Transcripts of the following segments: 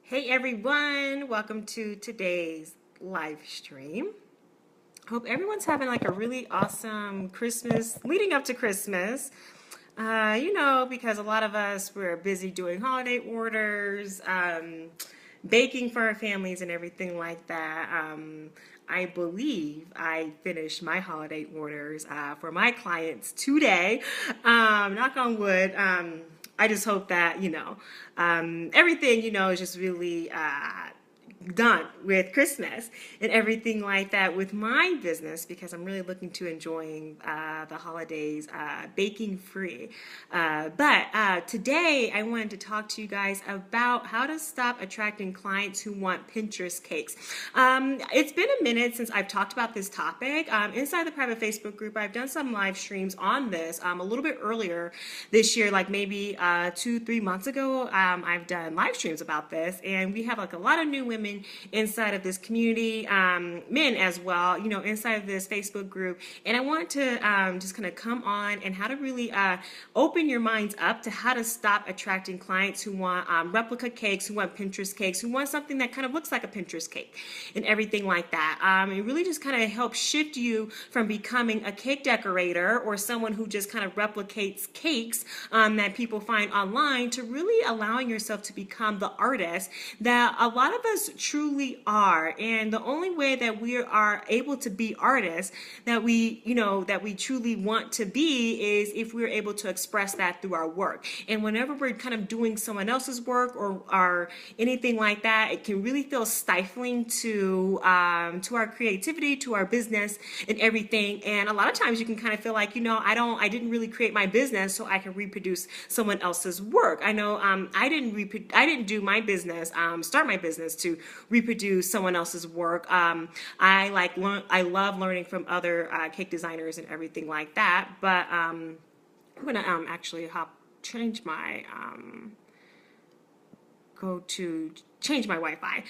Hey everyone, welcome to today's live stream. Hope everyone's having like a really awesome Christmas leading up to Christmas. Because a lot of us we're busy doing holiday orders, baking for our families and everything like that. I believe I finished my holiday orders for my clients today. Knock on wood. I just hope that, everything, is just really done with Christmas and everything like that with my business because I'm really looking to enjoying the holidays baking free. But today I wanted to talk to you guys about how to stop attracting clients who want Pinterest cakes. It's been a minute since I've talked about this topic. Inside the private Facebook group, I've done some live streams on this a little bit earlier this year, like maybe 2-3 months ago. I've done live streams about this, and we have like a lot of new women inside of this community, men as well, inside of this Facebook group. And I want to just kind of come on and how to really open your minds up to how to stop attracting clients who want replica cakes, who want Pinterest cakes, who want something that kind of looks like a Pinterest cake and everything like that. It really just kind of helps shift you from becoming a cake decorator or someone who just kind of replicates cakes that people find online to really allowing yourself to become the artist that a lot of us truly are. And the only way that we are able to be artists that we truly want to be is if we're able to express that through our work. And whenever we're kind of doing someone else's work or anything like that, it can really feel stifling to our creativity, to our business and everything. And a lot of times you can kind of feel like, I didn't really create my business so I can reproduce someone else's work. I know I didn't do my business, start my business to reproduce someone else's work. I love learning from other cake designers and everything like that. But I'm gonna actually change my change my Wi-Fi.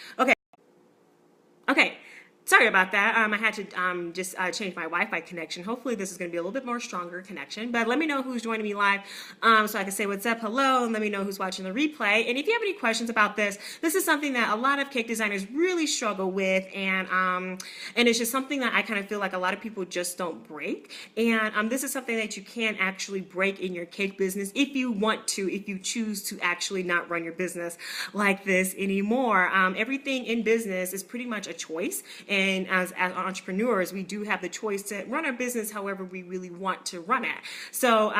Okay. Sorry about that. I had to just change my Wi-Fi connection. Hopefully this is going to be a little bit more stronger connection. But let me know who's joining me live so I can say what's up, hello, and let me know who's watching the replay. And if you have any questions about this is something that a lot of cake designers really struggle with. And it's just something that I kind of feel like a lot of people just don't break. And this is something that you can actually break in your cake business if you want to, if you choose to actually not run your business like this anymore. Everything in business is pretty much a choice. And as entrepreneurs, we do have the choice to run our business however we really want to run it. So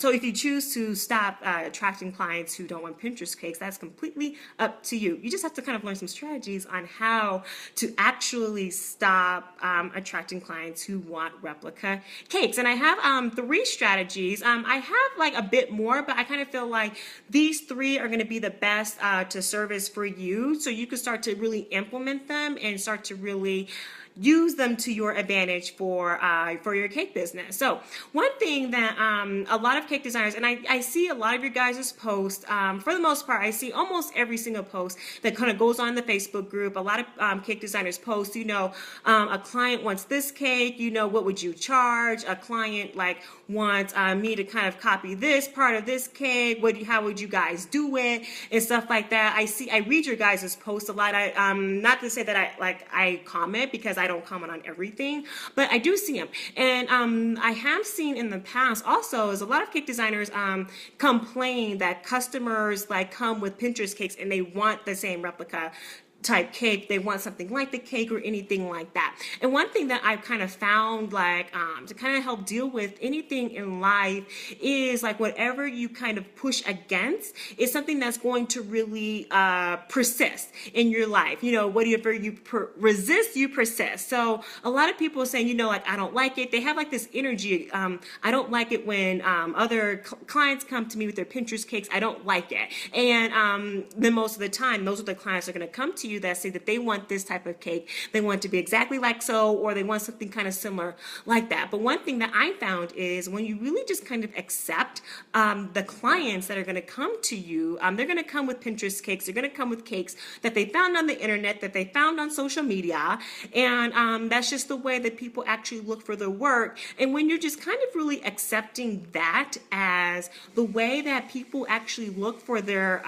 if you choose to stop attracting clients who don't want Pinterest cakes, that's completely up to you. You just have to kind of learn some strategies on how to actually stop attracting clients who want replica cakes. And I have 3 strategies. I have like a bit more, but I kind of feel like these 3 are going to be the best to service for you. So you can start to really implement them and start to really use them to your advantage for your cake business. So one thing that a lot of cake designers, and I see a lot of your guys' posts, for the most part, I see almost every single post that kind of goes on the Facebook group. A lot of cake designers post, a client wants this cake, what would you charge? A client wants me to kind of copy this part of this cake. How would you guys do it? And stuff like that. I read your guys' posts a lot. Not to say that I comment because I don't comment on everything, but I do see them. And I have seen in the past also is a lot of cake designers complain that customers come with Pinterest cakes and they want the same replica type cake. They want something like the cake or anything like that. And one thing that I've kind of found to kind of help deal with anything in life is whatever you kind of push against is something that's going to really persist in your life. Whatever you resist, you persist. So a lot of people are saying, I don't like it. They have this energy. I don't like it when other clients come to me with their Pinterest cakes. I don't like it. And then most of the time, those are the clients that are going to come to you that say that they want this type of cake. They want it to be exactly like so, or they want something kind of similar like that. But one thing that I found is when you really just kind of accept the clients that are going to come to you, they're going to come with Pinterest cakes. They're going to come with cakes that they found on the internet, that they found on social media. And that's just the way that people actually look for their work. And when you're just kind of really accepting that as the way that people actually look for their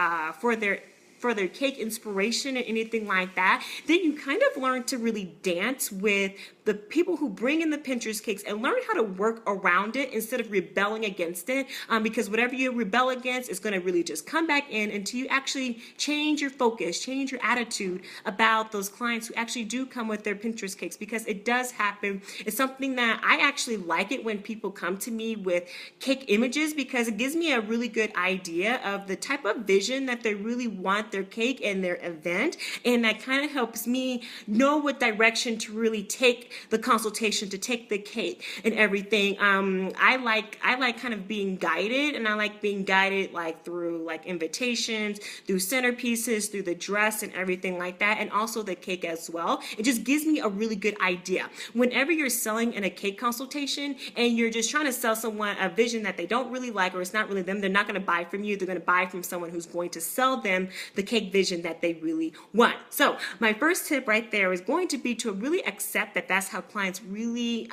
for their cake inspiration and anything like that, then you kind of learn to really dance with the people who bring in the Pinterest cakes and learn how to work around it instead of rebelling against it. Because whatever you rebel against is going to really just come back in until you actually change your focus, change your attitude about those clients who actually do come with their Pinterest cakes, because it does happen. It's something that I actually like it when people come to me with cake images, because it gives me a really good idea of the type of vision that they really want their cake and their event, and that kind of helps me know what direction to really take the consultation, to take the cake and everything. I like kind of being guided, and I like being guided like through like invitations, through centerpieces, through the dress and everything like that, and also the cake as well. It just gives me a really good idea. Whenever you're selling in a cake consultation and you're just trying to sell someone a vision that they don't really like, or it's not really them, they're not going to buy from you. They're going to buy from someone who's going to sell them the cake vision that they really want. So my first tip right there is going to be to really accept that that's how clients really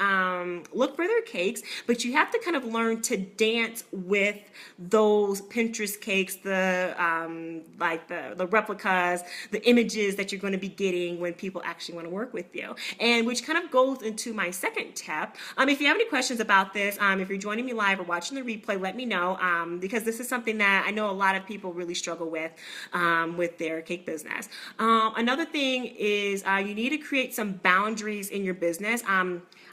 look for their cakes, but you have to kind of learn to dance with those Pinterest cakes, the replicas, the images that you're going to be getting when people actually want to work with you. And which kind of goes into my second tip. If you have any questions about this, if you're joining me live or watching the replay, let me know, because this is something that I know a lot of people really struggle with their cake business. Another thing is you need to create some boundaries in your business.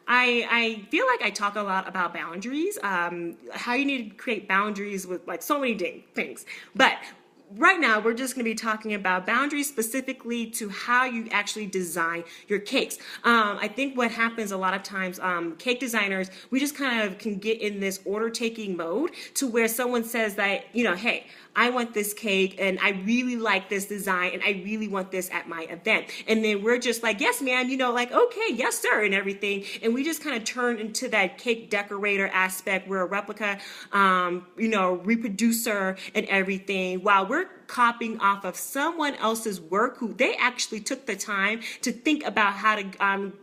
I feel like I talk a lot about boundaries, how you need to create boundaries with like so many things, but right now we're just going to be talking about boundaries specifically to how you actually design your cakes. I think what happens a lot of times, cake designers, we just kind of can get in this order taking mode to where someone says that, hey, I want this cake and I really like this design and I really want this at my event. And then we're just like, yes, ma'am, like, okay, yes, sir, and everything. And we just kind of turn into that cake decorator aspect. We're a replica, reproducer and everything, while we're copying off of someone else's work who they actually took the time to think about how to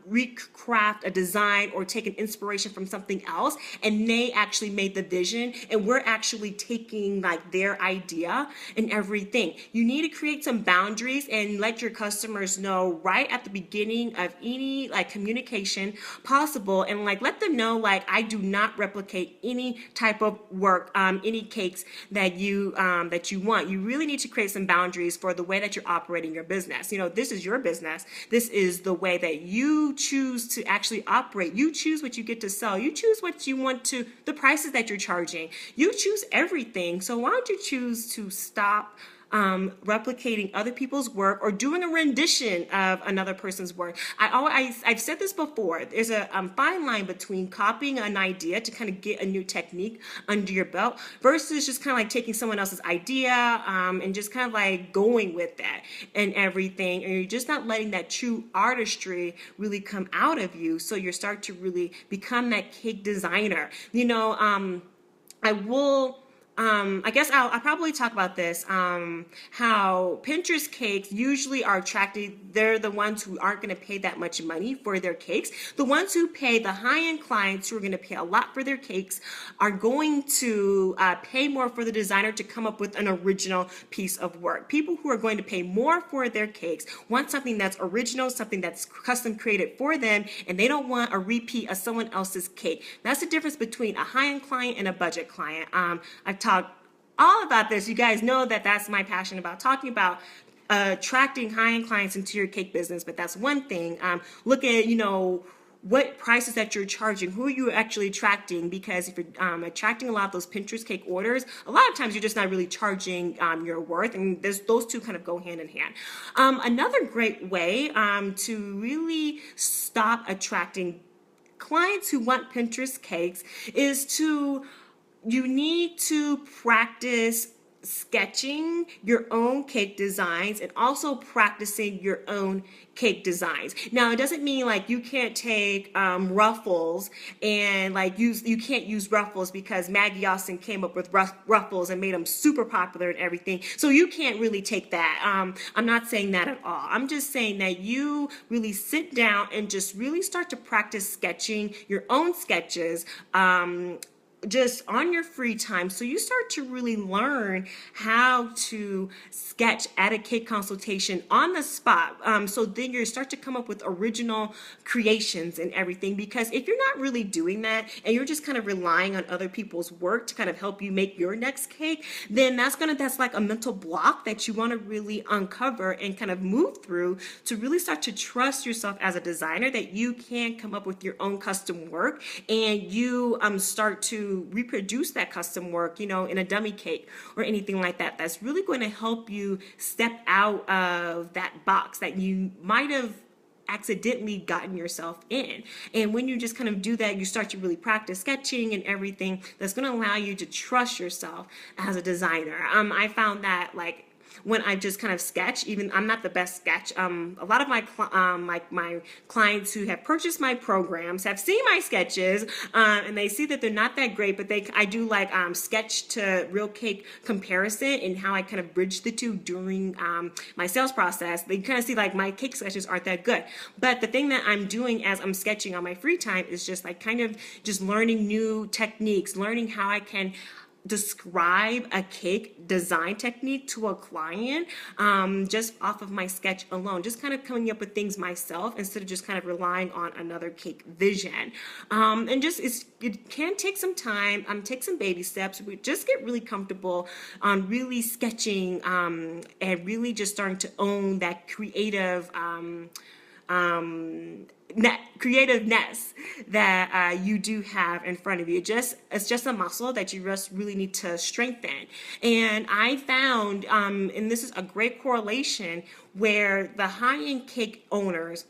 recraft a design or take an inspiration from something else, and they actually made the vision, and we're actually taking like their idea and everything. You need to create some boundaries and let your customers know right at the beginning of any like communication possible, and like let them know like I do not replicate any type of work, any cakes that you want. You really need to create some boundaries for the way that you're operating your business. This is your business. This is the way that you choose to actually operate. You choose what you get to sell. You choose what you want to, the prices that you're charging. You choose everything. So why don't you choose to stop replicating other people's work or doing a rendition of another person's work? I've said this before. There's a fine line between copying an idea to kind of get a new technique under your belt versus just kind of like taking someone else's idea and just kind of like going with that and everything, and you're just not letting that true artistry really come out of you, so you start to really become that cake designer. I guess I'll probably talk about this, how Pinterest cakes usually are attracted. They're the ones who aren't going to pay that much money for their cakes. The ones who pay, the high-end clients who are going to pay a lot for their cakes, are going to pay more for the designer to come up with an original piece of work. People who are going to pay more for their cakes want something that's original, something that's custom created for them, and they don't want a repeat of someone else's cake. That's the difference between a high-end client and a budget client. I've talked all about this. You guys know that that's my passion, about talking about attracting high-end clients into your cake business, but that's one thing. Look at, what prices that you're charging, who are you actually attracting, because if you're attracting a lot of those Pinterest cake orders, a lot of times you're just not really charging your worth, and those two kind of go hand in hand. Another great way to really stop attracting clients who want Pinterest cakes is you need to practice sketching your own cake designs and also practicing your own cake designs. Now, it doesn't mean like you can't take ruffles and like you can't use ruffles because Maggie Austin came up with ruffles and made them super popular and everything. So you can't really take that. I'm not saying that at all. I'm just saying that you really sit down and just really start to practice sketching your own sketches just on your free time. So you start to really learn how to sketch at a cake consultation on the spot. So then you start to come up with original creations and everything. Because if you're not really doing that and you're just kind of relying on other people's work to kind of help you make your next cake, then that's like a mental block that you want to really uncover and kind of move through to really start to trust yourself as a designer that you can come up with your own custom work, and you start to reproduce that custom work, in a dummy cake or anything like that. That's really going to help you step out of that box that you might have accidentally gotten yourself in. And when you just kind of do that, you start to really practice sketching and everything that's going to allow you to trust yourself as a designer. I found that, like, when I just kind of sketch, even I'm not the best sketch. A lot of my clients who have purchased my programs have seen my sketches, and they see that they're not that great, but I do like sketch to real cake comparison and how I kind of bridge the two during my sales process. They kind of see like my cake sketches aren't that good, but the thing that I'm doing as I'm sketching on my free time is just like kind of just learning new techniques, learning how I can describe a cake design technique to a client, just off of my sketch alone, just kind of coming up with things myself instead of just kind of relying on another cake vision. And just it can take some time, take some baby steps. We just get really comfortable on really sketching, and really just starting to own that creativeness that you do have in front of you. It's just a muscle that you just really need to strengthen. And I found, and this is a great correlation, where the high-end cake owners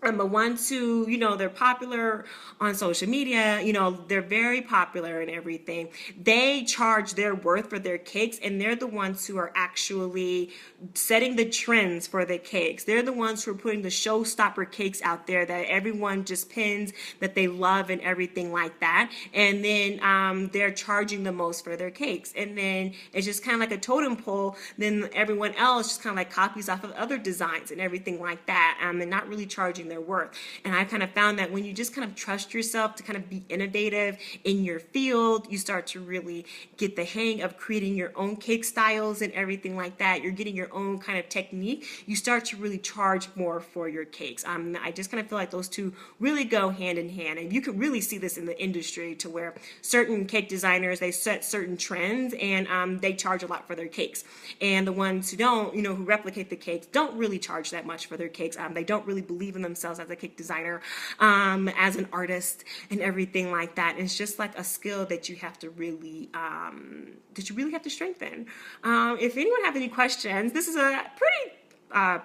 and the ones who, they're popular on social media, they're very popular and everything. They charge their worth for their cakes, and they're the ones who are actually setting the trends for the cakes. They're the ones who are putting the showstopper cakes out there that everyone just pins, that they love and everything like that. And then they're charging the most for their cakes. And then it's just kind of like a totem pole. Then everyone else just kind of like copies off of other designs and everything like that, and not really charging their worth. And I kind of found that when you just kind of trust yourself to kind of be innovative in your field, you start to really get the hang of creating your own cake styles and everything like that. You're getting your own kind of technique. You start to really charge more for your cakes. I just kind of feel like those two really go hand in hand. And you can really see this in the industry, to where certain cake designers, they set certain trends, and they charge a lot for their cakes. And the ones who don't, who replicate the cakes, don't really charge that much for their cakes. They don't really believe in themselves as a cake designer, as an artist and everything like that. And it's just like a skill that you have to really have to strengthen. If anyone have any questions, this is a pretty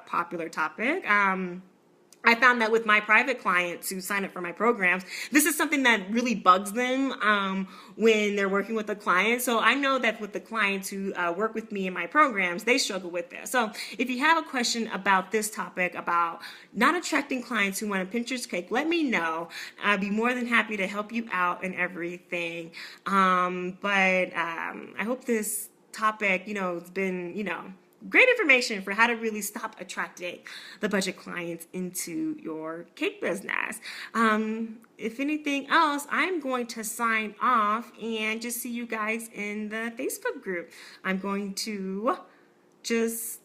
popular topic. I found that with my private clients who sign up for my programs, this is something that really bugs them when they're working with a client. So I know that with the clients who work with me in my programs, they struggle with this. So if you have a question about this topic, about not attracting clients who want a Pinterest cake, let me know. I'd be more than happy to help you out and everything. But I hope this topic, it's been, great information for how to really stop attracting the budget clients into your cake business. If anything else, I'm going to sign off and just see you guys in the Facebook group. I'm going to just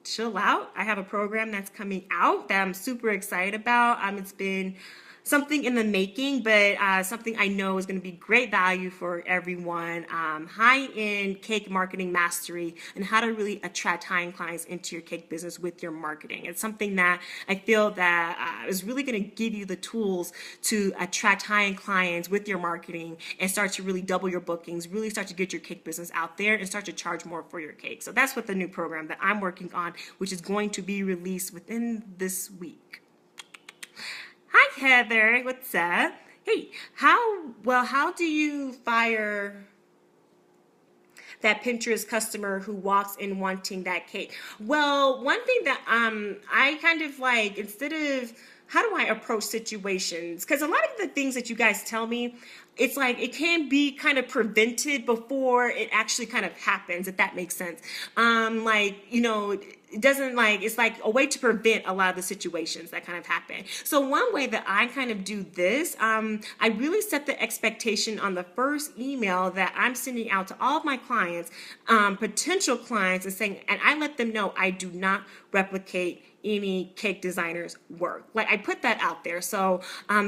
chill out. I have a program that's coming out that I'm super excited about. It's been something in the making, but something I know is going to be great value for everyone. High-end cake marketing mastery, and how to really attract high-end clients into your cake business with your marketing. It's something that I feel that is really going to give you the tools to attract high-end clients with your marketing, and start to really double your bookings, really start to get your cake business out there, and start to charge more for your cake. So that's what the new program that I'm working on, which is going to be released within this week. Hi, Heather. What's up? Hey, how do you fire that Pinterest customer who walks in wanting that cake? Well, one thing that I kind of like, instead of how do I approach situations? Because a lot of the things that you guys tell me, it's like it can be kind of prevented before it actually kind of happens, if that makes sense. Like, it doesn't, like, it's like a way to prevent a lot of the situations that kind of happen. So one way that I kind of do this, I really set the expectation on the first email that I'm sending out to all of my clients, potential clients, and saying, and I let them know I do not replicate any cake designer's work. Like, I put that out there. So,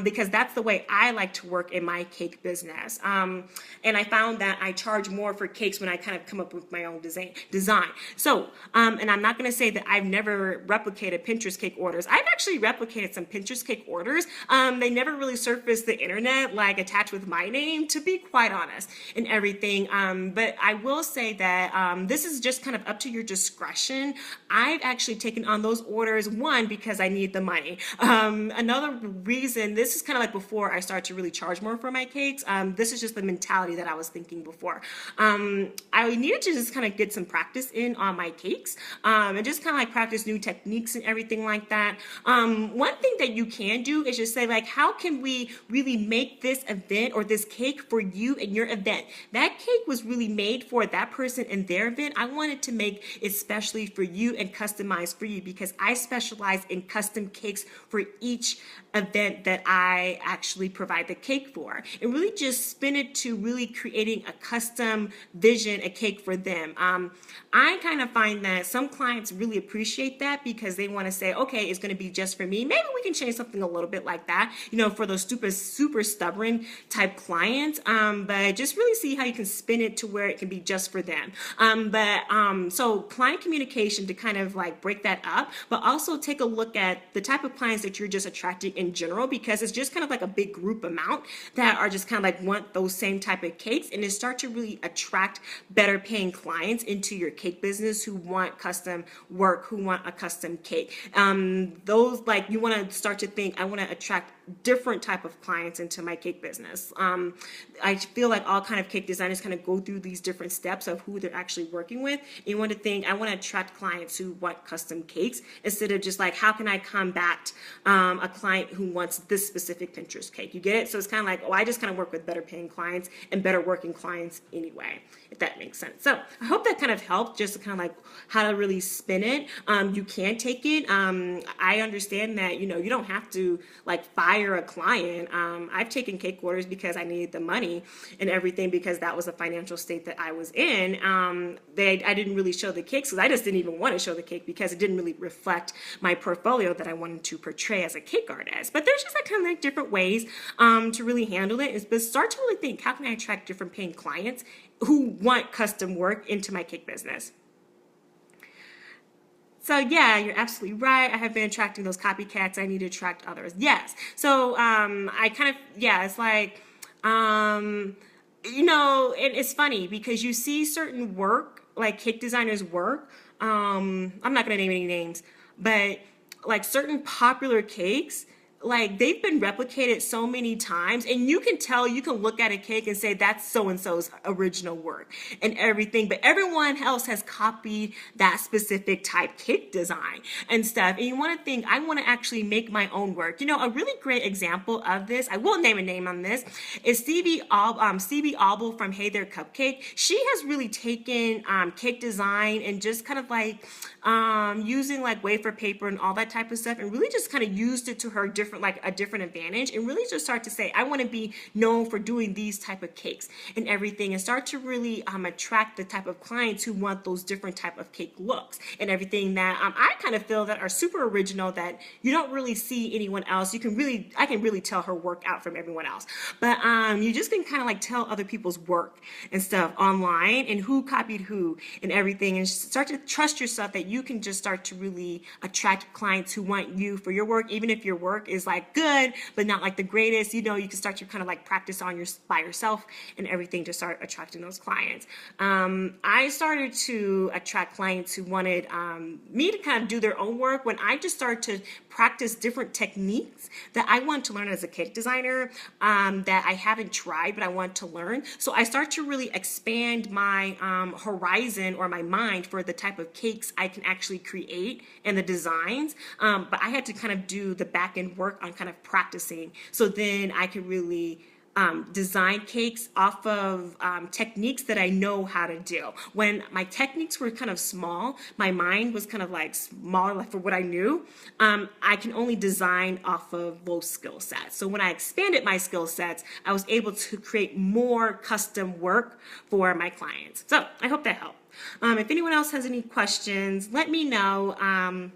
because that's the way I like to work in my cake business. And I found that I charge more for cakes when I kind of come up with my own design. So, and I'm not going to say that I've never replicated Pinterest cake orders. I've actually replicated some Pinterest cake orders. They never really surfaced the internet, like attached with my name, to be quite honest, and everything. But I will say that this is just kind of up to your discretion. I've actually taken on those orders, one, because I need the money. Another reason, this is kind of like before I started to really charge more for my cakes. This is just the mentality that I was thinking before. I needed to just kind of get some practice in on my cakes, and just kind of like practice new techniques and everything like that. One thing that you can do is just say, like, how can we really make this event or this cake for you and your event? That cake was really made for that person and their event. I wanted to make it specially for you and customized for you, because I specialize in custom cakes for each event that I actually provide the cake for, and really just spin it to really creating a custom vision, a cake for them. I kind of find that some clients really appreciate that, because they want to say, okay, it's going to be just for me. Maybe we can change something a little bit like that, for those super stubborn type clients. But just really see how you can spin it to where it can be just for them. So client communication, to kind of like break that up, but also take a look at the type of clients that you're just attracting in general, because it's just kind of like a big group amount that are just kind of like want those same type of cakes, and it start to really attract better paying clients into your cake business who want custom work, who want a custom cake. Those, like, you want to start to think, I want to attract different type of clients into my cake business. I feel like all kind of cake designers kind of go through these different steps of who they're actually working with. And you want to think, I want to attract clients who want custom cakes, instead of just like, how can I combat a client who wants this specific Pinterest cake? You get it? So it's kind of like, I just kind of work with better paying clients and better working clients anyway, if that makes sense. So I hope that kind of helped, just to kind of like how to really spin it. You can take it. I understand that, you don't have to like fire a client. I've taken cake orders because I needed the money and everything, because that was a financial state that I was in. I didn't really show the cakes because I just didn't even want to show the cake, because it didn't really reflect my portfolio that I wanted to portray as a cake artist. But there's just like kind of like different ways to really handle it. But start to really think, how can I attract different paying clients who want custom work into my cake business? So yeah, you're absolutely right. I have been attracting those copycats. I need to attract others. Yes. So I kind of, yeah, it's like, and it's funny because you see certain work, like cake designers' work. I'm not going to name any names, but like certain popular cakes, like they've been replicated so many times, and you can tell, you can look at a cake and say that's so-and-so's original work and everything, but everyone else has copied that specific type cake design and stuff. And you want to think, I want to actually make my own work. A really great example of this, I will name a name on this, is Stevie Auble from Hey There Cupcake. She has really taken cake design and just kind of like using like wafer paper and all that type of stuff, and really just kind of used it to her a different advantage, and really just start to say, I want to be known for doing these type of cakes and everything, and start to really attract the type of clients who want those different type of cake looks and everything that I kind of feel that are super original, that you don't really see anyone else. I can really tell her work out from everyone else, but you just can kind of like tell other people's work and stuff online, and who copied who and everything, and start to trust yourself that you can just start to really attract clients who want you for your work, even if your work is like good but not like the greatest. You can start to kind of like practice by yourself and everything to start attracting those clients. I started to attract clients who wanted me to kind of do their own work when I just started to practice different techniques that I want to learn as a cake designer, that I haven't tried but I want to learn. So I start to really expand my horizon or my mind for the type of cakes I can actually create and the designs, but I had to kind of do the back end work work on kind of practicing, so then I could really design cakes off of techniques that I know how to do. When my techniques were kind of small, my mind was kind of like smaller, like for what I knew, I can only design off of those skill sets. So when I expanded my skill sets, I was able to create more custom work for my clients. So I hope that helped. If anyone else has any questions, let me know.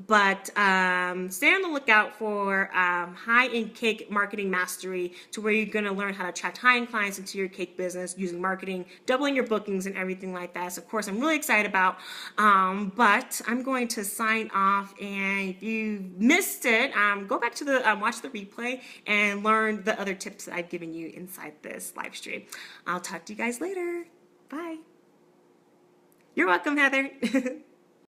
But stay on the lookout for high-end cake marketing mastery, to where you're going to learn how to attract high-end clients into your cake business using marketing, doubling your bookings and everything like that. So of course, I'm really excited about, but I'm going to sign off. And if you missed it, go back to the watch the replay and learn the other tips that I've given you inside this live stream. I'll talk to you guys later. Bye. You're welcome, Heather.